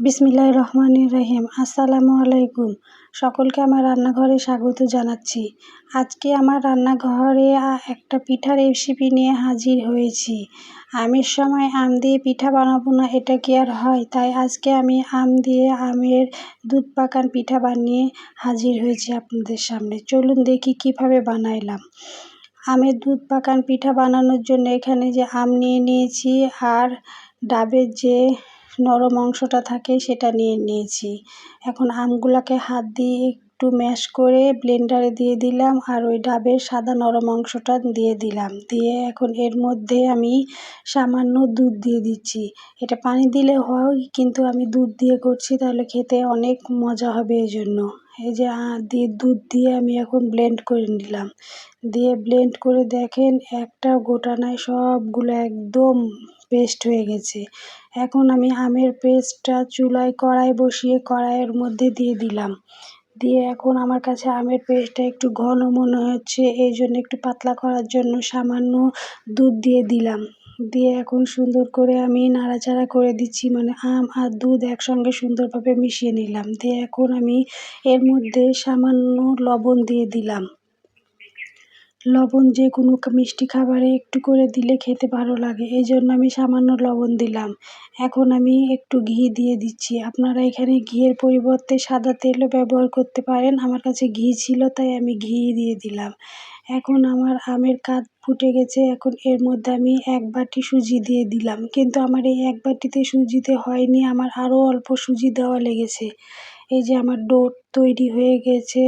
বিসমিল্লাহির রহমানির রহিম। আসসালামু আলাইকুম। সকলকে আমার রান্নাঘরে স্বাগত জানাচ্ছি। আজকে আমার রান্নাঘরে একটা পিঠার রেসিপি নিয়ে হাজির হয়েছি। আমের সময় আম দিয়ে পিঠা বানাবো না, এটা কি আর হয়? তাই আজকে আমি আম দিয়ে আমের দুধ পাকান পিঠা বানিয়ে হাজির হয়েছি আপনাদের সামনে। চলুন দেখি কিভাবে বানাইলাম। আমের দুধ পাকান পিঠা বানানোর জন্য এখানে যে আম নিয়ে নিয়েছি আর ডাবের যে নরম অংশটা থাকে সেটা নিয়ে নিয়েছি। এখন আমগুলোকে হাত দিয়ে একটু ম্যাশ করে ব্লেন্ডারে দিয়ে দিলাম আর ওই ডাবের সাদা নরম অংশটা দিয়ে দিলাম। দিয়ে এখন এর মধ্যে আমি সামান্য দুধ দিয়ে দিচ্ছি। এটা পানি দিলে হয়, কিন্তু আমি দুধ দিয়ে করছি, তাহলে খেতে অনেক মজা হবে এই জন্য। এই যে দুধ দিয়ে আমি এখন ব্লেন্ড করে নিলাম। দিয়ে ব্লেন্ড করে দেখেন একটা গোটা নাই, সবগুলো একদম পেস্ট হয়ে গেছে। এখন আমি আমের পেস্টটা চুলায় কড়াই বসিয়ে কড়াইয়ের মধ্যে দিয়ে দিলাম। দিয়ে এখন আমার কাছে আমের পেস্টটা একটু ঘন মনে হচ্ছে, এই জন্য একটু পাতলা করার জন্য সামান্য দুধ দিয়ে দিলাম। দিয়ে এখন সুন্দর করে আমি নাড়াচাড়া করে দিচ্ছি, মানে আম আর দুধ একসঙ্গে সুন্দরভাবে মিশিয়ে নিলাম। দিয়ে এখন আমি এর মধ্যে সামান্য লবণ দিয়ে দিলাম। লবণ যে কোনো মিষ্টি খাবারে একটু করে দিলে খেতে ভালো লাগে, এই জন্য আমি সামান্য লবণ দিলাম। এখন আমি একটু ঘি দিয়ে দিচ্ছি। আপনারা এখানে ঘিয়ের পরিবর্তে সাদা তেলও ব্যবহার করতে পারেন। আমার কাছে ঘি ছিল তাই আমি ঘি দিয়ে দিলাম। এখন আমার আমের কাত ফুটে গেছে। এখন এর মধ্যে আমি 1 বাটি সুজি দিয়ে দিলাম, কিন্তু আমার এই 1 বাটিতে সুজিতে হয়নি, আমার আরও অল্প সুজি দেওয়া লেগেছে। এই যে আমার ডো তৈরি হয়ে গেছে।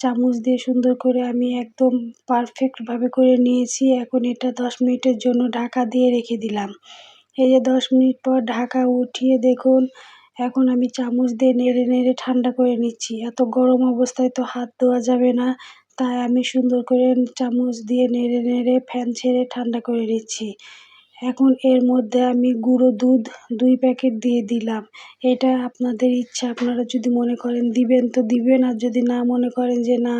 চামচ দিয়ে সুন্দর করে আমি একদম পারফেক্টভাবে করে নিয়েছি। এখন এটা 10 মিনিটের জন্য ঢাকা দিয়ে রেখে দিলাম। এই যে 10 মিনিট পর ঢাকা উঠিয়ে দেখুন, এখন আমি চামচ দিয়ে নেড়ে নেড়ে ঠান্ডা করে নিচ্ছি। এত গরম অবস্থায় তো হাত দেওয়া যাবে না, তাই আমি সুন্দর করে চামচ দিয়ে নেড়ে নেড়ে ফ্যান ছেড়ে ঠান্ডা করে নিচ্ছি। এখন এর মধ্যে আমি গুঁড়ো দুধ 2 প্যাকেট দিয়ে দিলাম। এটা আপনাদের ইচ্ছা, আপনারা যদি মনে করেন দিবেন তো দিবেন, আর যদি না মনে করেন যে না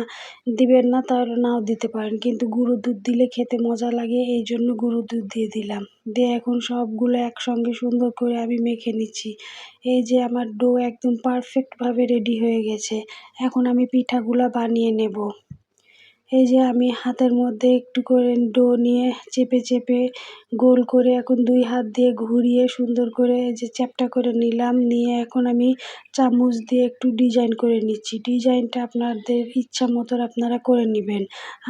দিবেন না, তাহলে নাও দিতে পারেন। কিন্তু গুঁড়ো দুধ দিলে খেতে মজা লাগে, এই জন্য গুঁড়ো দুধ দিয়ে দিলাম। দিয়ে এখন সবগুলো একসঙ্গে সুন্দর করে আমি মেখে নিচ্ছি। এই যে আমার ডো একদম পারফেক্টভাবে রেডি হয়ে গেছে। এখন আমি পিঠাগুলা বানিয়ে নেব। এই যে আমি হাতের মধ্যে একটু করে ডো নিয়ে চেপে চেপে গোল করে এখন 2 হাত দিয়ে ঘুরিয়ে সুন্দর করে এই যে চ্যাপ্টা করে নিলাম। নিয়ে এখন আমি চামচ দিয়ে একটু ডিজাইন করে নিচ্ছি। ডিজাইনটা আপনাদের ইচ্ছা মতন আপনারা করে নেবেন।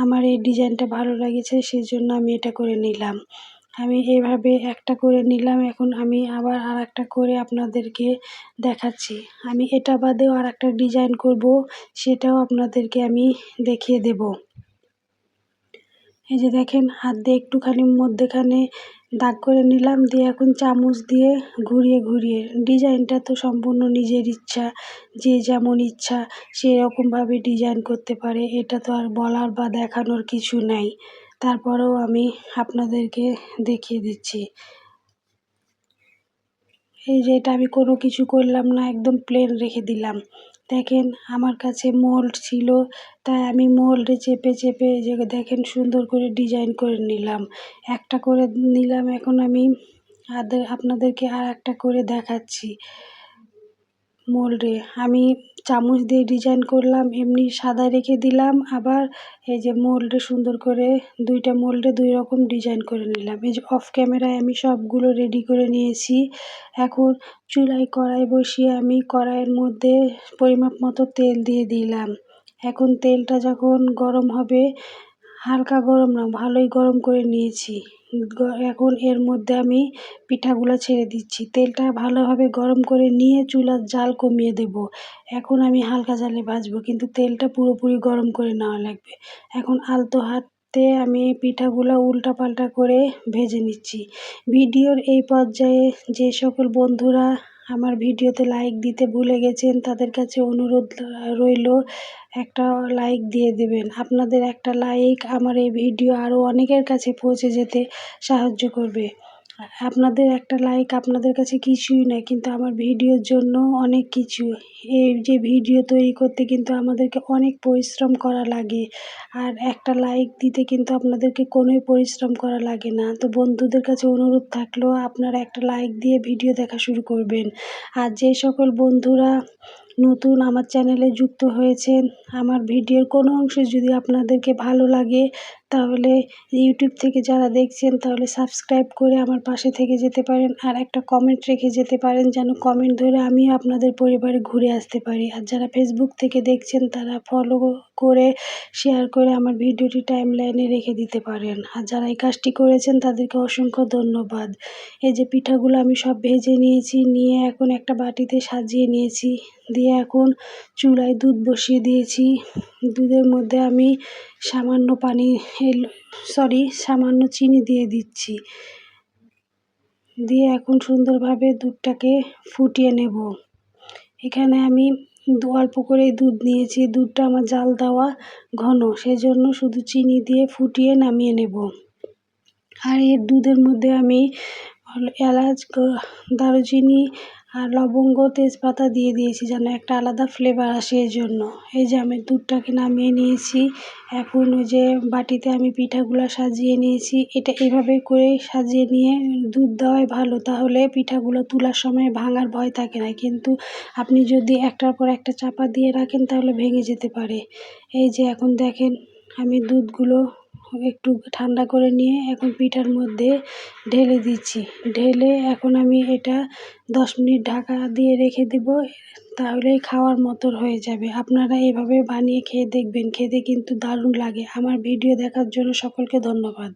আমার এই ডিজাইনটা ভালো লেগেছে, সেজন্য আমি এটা করে নিলাম। আমি এভাবে একটা করে নিলাম। এখন আমি আবার আরেকটা করে আপনাদেরকে দেখাচ্ছি। আমি এটা বাদেও আরেকটা ডিজাইন করব, সেটাও আপনাদেরকে আমি দেখিয়ে দেব। এই যে দেখেন, হাত দিয়ে একটুখানি মধ্যেখানে দাগ করে নিলাম। দিয়ে এখন চামচ দিয়ে ঘুরিয়ে ঘুরিয়ে, ডিজাইনটা তো সম্পূর্ণ নিজের ইচ্ছা, যে যেমন ইচ্ছা সেরকমভাবে ডিজাইন করতে পারে, এটা তো আর বলার বা দেখানোর কিছু নাই। তারপরেও আমি আপনাদেরকে দেখিয়ে দিচ্ছি। এই যে এটা আমি কোনো কিছু করলাম না, একদম প্লেন রেখে দিলাম। দেখেন আমার কাছে মোল্ড ছিল, তাই আমি মোল্ডে চেপে চেপে এই যে দেখেন সুন্দর করে ডিজাইন করে নিলাম। একটা করে নিলাম, এখন আমি আপনাদেরকে আর একটা করে দেখাচ্ছি। মোল্ডে আমি চামচ দিয়ে ডিজাইন করলাম, এমনি সাদা রেখে দিলাম। আবার এই যে মোল্ডে সুন্দর করে 2টা মোল্ডে 2 রকম ডিজাইন করে নিলাম। এই যে অফ ক্যামেরায় আমি সবগুলো রেডি করে নিয়েছি। এখন চুলায় কড়াই বসিয়ে আমি কড়াইয়ের মধ্যে পরিমাপ মতো তেল দিয়ে দিলাম। এখন তেলটা যখন গরম হবে, হালকা গরম না, ভালোই গরম করে নিয়েছি। এখন এর মধ্যে আমি পিঠাগুলো ছেড়ে দিচ্ছি। তেলটা ভালোভাবে গরম করে নিয়ে চুলার জাল কমিয়ে দেব। এখন আমি হালকা জালে ভাজবো, কিন্তু তেলটা পুরোপুরি গরম করে নেওয়া লাগবে। এখন আলতো হাতে আমি পিঠাগুলো উল্টাপাল্টা করে ভেজে নিচ্ছি। ভিডিওর এই পর্যায়ে যে সকল বন্ধুরা আমার ভিডিওতে লাইক দিতে ভুলে গেছেন, তাদের কাছে অনুরোধ রইল একটা লাইক দিয়ে দেবেন। আপনাদের একটা লাইক আমার এই ভিডিও আরও অনেকের কাছে পৌঁছে যেতে সাহায্য করবে। আপনাদের একটা লাইক আপনাদের কাছে কিছুই না, কিন্তু আমার ভিডিওর জন্য অনেক কিছু। এই যে ভিডিও তৈরি করতে কিন্তু আমাদেরকে অনেক পরিশ্রম করা লাগে, আর একটা লাইক দিতে কিন্তু আপনাদেরকে কোনোই পরিশ্রম করা লাগে না। তো বন্ধুদের কাছে অনুরোধ থাকলো আপনারা একটা লাইক দিয়ে ভিডিও দেখা শুরু করবেন। আর যে সকল বন্ধুরা নতুন আমার চ্যানেলে যুক্ত হয়েছেন, আমার ভিডিওর কোনো অংশ যদি আপনাদেরকে ভালো লাগে তাহলে ইউটিউব থেকে যারা দেখছেন তাহলে সাবস্ক্রাইব করে আমার পাশে থেকে যেতে পারেন, আর একটা কমেন্ট রেখে যেতে পারেন, যেন কমেন্ট ধরে আমিও আপনাদের পরিবারে ঘুরে আসতে পারি। আর যারা ফেসবুক থেকে দেখছেন তারা ফলো করে শেয়ার করে আমার ভিডিওটি টাইমলাইনে রেখে দিতে পারেন। আর যারা এই কাজটি করেছেন তাদেরকে অসংখ্য ধন্যবাদ। এই যে পিঠাগুলো আমি সব ভেজে নিয়েছি, নিয়ে এখন একটা বাটিতে সাজিয়ে নিয়েছি, দিয়ে এখন চুলায় দুধ বসিয়ে দিয়েছি। দুধের মধ্যে আমি সামান্য সামান্য চিনি দিয়ে দিচ্ছি। দিয়ে এখন সুন্দরভাবে দুধটাকে ফুটিয়ে নেব। এখানে আমি অল্প করেই দুধ নিয়েছি, দুধটা আমার জাল দেওয়া ঘন, সেজন্য শুধু চিনি দিয়ে ফুটিয়ে নামিয়ে নেব। আর এর দুধের মধ্যে আমি এলাচ, দারুচিনি আর লবঙ্গ, তেজপাতা দিয়ে দিয়েছি যেন একটা আলাদা ফ্লেভার আসে এজন্য। এই যে আমি দুধটাকে নামিয়ে নিয়েছি, এখন ওই যে বাটিতে আমি পিঠাগুলো সাজিয়ে নিয়েছি, এটা এভাবে করে সাজিয়ে নিয়ে দুধ দেওয়াই ভালো, তাহলে পিঠাগুলো তোলার সময় ভাঙার ভয় থাকে না। কিন্তু আপনি যদি একটার পর একটা চাপা দিয়ে রাখেন তাহলে ভেঙে যেতে পারে। এই যে এখন দেখেন আমি দুধগুলো একটু ঠান্ডা করে নিয়ে এখন পিঠার মধ্যে ঢেলে দিচ্ছি। ঢেলে এখন আমি এটা 10 মিনিট ঢাকা দিয়ে রেখে দেব, তাহলেই খাওয়ার মতো হয়ে যাবে। আপনারা এভাবে বানিয়ে খেয়ে দেখবেন, খেতে কিন্তু দারুণ লাগে। আমার ভিডিও দেখার জন্য সকলকে ধন্যবাদ।